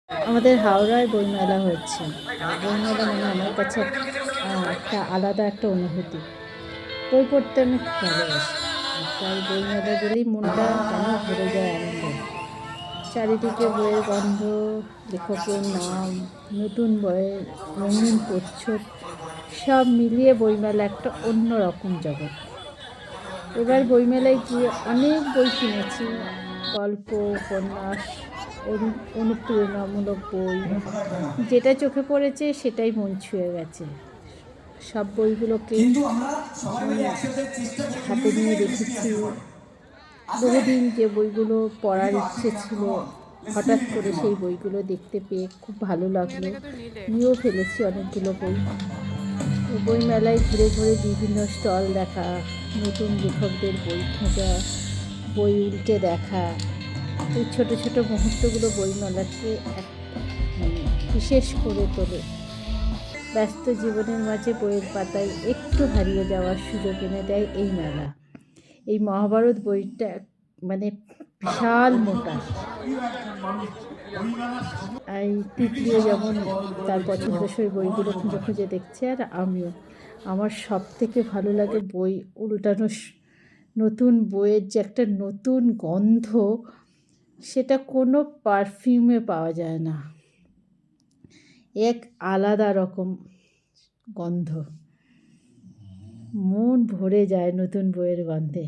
আমাদের হাওড়ায় বইমেলা হচ্ছে। বইমেলা মানে আমার কাছে একটা আলাদা একটা অনুভূতি। বই পড়তে আমি খুব ভালোবাসি। আর তাই বইমেলা গেলেই মনটা যেন ভরে যায় আনন্দে। চারিদিকে বইয়ের গন্ধ, লেখকের নাম, নতুন বইয়ের রঙিন প্রচ্ছদ সব মিলিয়ে বইমেলা একটা অন্য রকম জগৎ। এবার বইমেলায় গিয়ে অনেক বই কিনেছি। গল্প, উপন্যাস, অনুপ্রেরণামূলক বই। যেটা চোখে পড়েছে সেটাই মন ছুঁয়ে গেছে। সব বইগুলোকে হাতে নিয়ে দেখেছি। বহুদিন যে বইগুলো পড়ার ইচ্ছে ছিল, হঠাৎ করে সেই বইগুলো দেখতে পেয়ে খুব ভালো লাগলো। নিয়েও ফেলেছি অনেকগুলো বই। বইমেলায় ঘুরে ঘুরে বিভিন্ন স্টল দেখা, নতুন লেখকদের বই খোঁজা, বই উল্টে দেখা, এই ছোটো ছোটো মুহূর্তগুলো বইমেলাকে এক বিশেষ করে তোলে। ব্যস্ত জীবনের মাঝে বইয়ের পাতায় একটু হারিয়ে যাওয়ার সুযোগ এনে দেয় এই মেলা। এই মহাভারত বইটা মানে বিশাল মোটা। এই তিতলিও যেমন তার পছন্দসই বইগুলো খুঁজে খুঁজে দেখছে, আর আমিও। আমার সব থেকে ভালো লাগে বই উল্টানো। নতুন বইয়ের যে একটা নতুন গন্ধ, সেটা কোনো পারফিউমে পাওয়া যায় না। এক আলাদা রকম গন্ধ, মন ভরে যায় নতুন বইয়ের গন্ধে।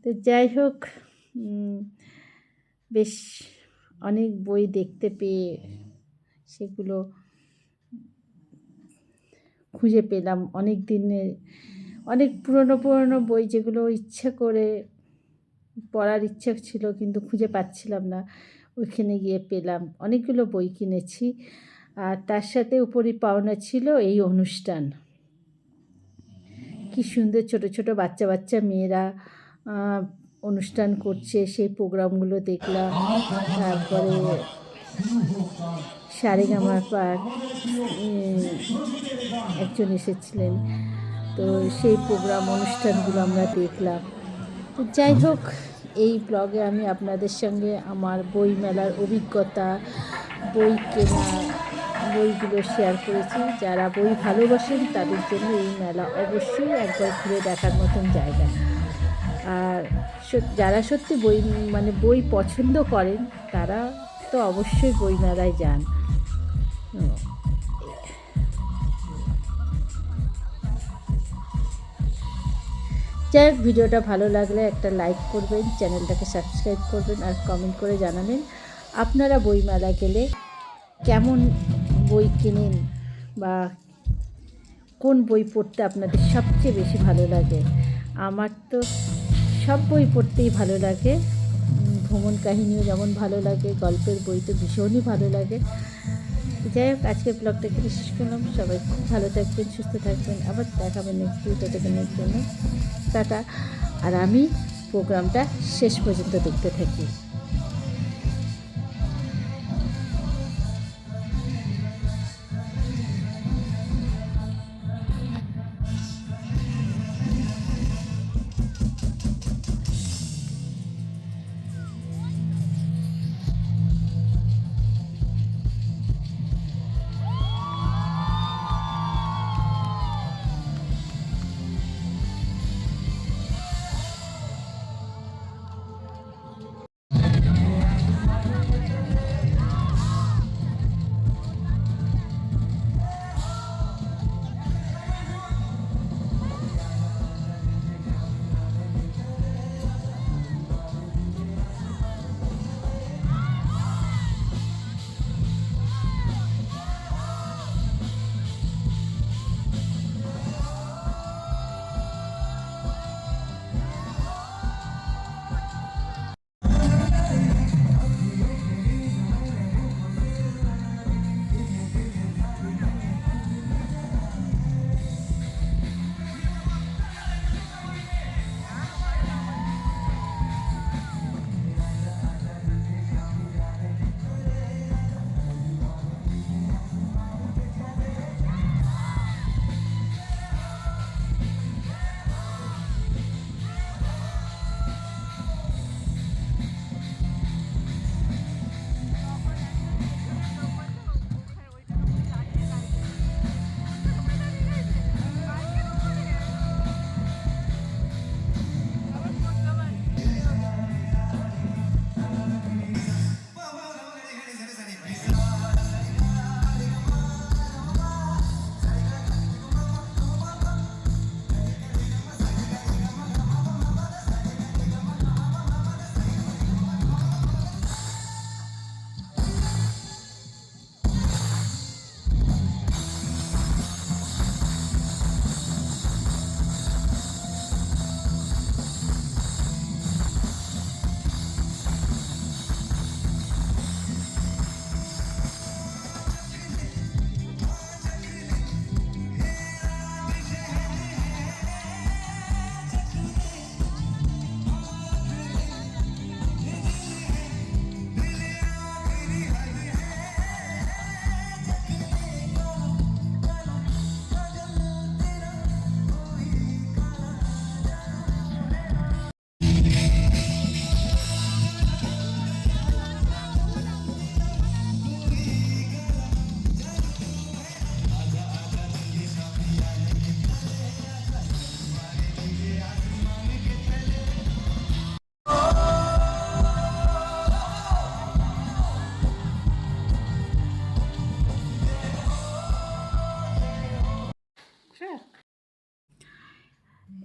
তো যাই হোক, বেশ অনেক বই দেখতে পেয়ে সেগুলো খুঁজে পেলাম। অনেক দিনের অনেক পুরনো পুরনো বই যেগুলো ইচ্ছা করে পড়ার ইচ্ছা ছিল কিন্তু খুঁজে পাচ্ছিলাম না, ওইখানে গিয়ে পেলাম। অনেকগুলো বই কিনেছি। আর তার সাথে উপরি পাওনা ছিল এই অনুষ্ঠান। কি সুন্দর ছোট ছোট বাচ্চা বাচ্চা মেয়েরা অনুষ্ঠান করছে, সেই প্রোগ্রামগুলো দেখলাম। তারপরে সারেগামাপার একজন এসেছিলেন, তো সেই প্রোগ্রাম অনুষ্ঠানগুলো আমরা দেখলাম। তো যাই হোক, এই ব্লগে আমি আপনাদের সঙ্গে আমার বই মেলার অভিজ্ঞতা, বই কেনা, বইগুলো শেয়ার করেছি। যারা বই ভালোবাসেন তাদের জন্য এই মেলা অবশ্যই একবার ঘুরে দেখার মতন জায়গা। আর যারা সত্যি বই মানে বই পছন্দ করেন তারা তো অবশ্যই বই মেলায় যান। যাই হোক, ভিডিওটা ভালো লাগলে একটা লাইক করবেন, চ্যানেলটাকে সাবস্ক্রাইব করবেন, আর কমেন্ট করে জানাবেন আপনারা বইমেলা গেলে কেমন বই কেনেন বা কোন বই পড়তে আপনাদের সবচেয়ে বেশি ভালো লাগে। আমার তো সব বই পড়তেই ভালো লাগে। ভ্রমণ কাহিনীও যেমন ভালো লাগে, গল্পের বই তো ভীষণই ভালো লাগে। যাই হোক, আজকের ব্লগটা এখানে শেষ করলাম। সবাই খুব ভালো থাকবেন, সুস্থ থাকবেন। আবার দেখাবেন নেক্সট ভিডিওটার জন্য। টাটা। আর আমি প্রোগ্রামটা শেষ পর্যন্ত দেখতে থাকি।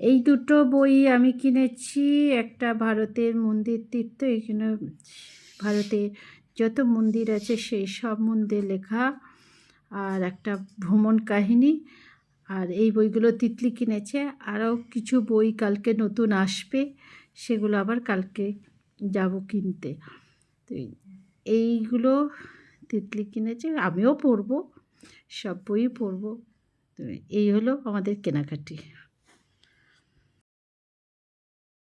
এই দুটো বই আমি কিনেছি। একটা ভারতের মন্দির তীর্থ, এখানে ভারতের যত মন্দির আছে সেই সব মন্দির লেখা, আর একটা ভ্রমণ কাহিনী। আর এই বইগুলো তিতলি কিনেছে। আরও কিছু বই কালকে নতুন আসবে, সেগুলো আবার কালকে যাব কিনতে। তো এইগুলো তিতলি কিনেছে, আমিও পড়ব, সব বই পড়ব। তো এই হলো আমাদের কেনাকাটি।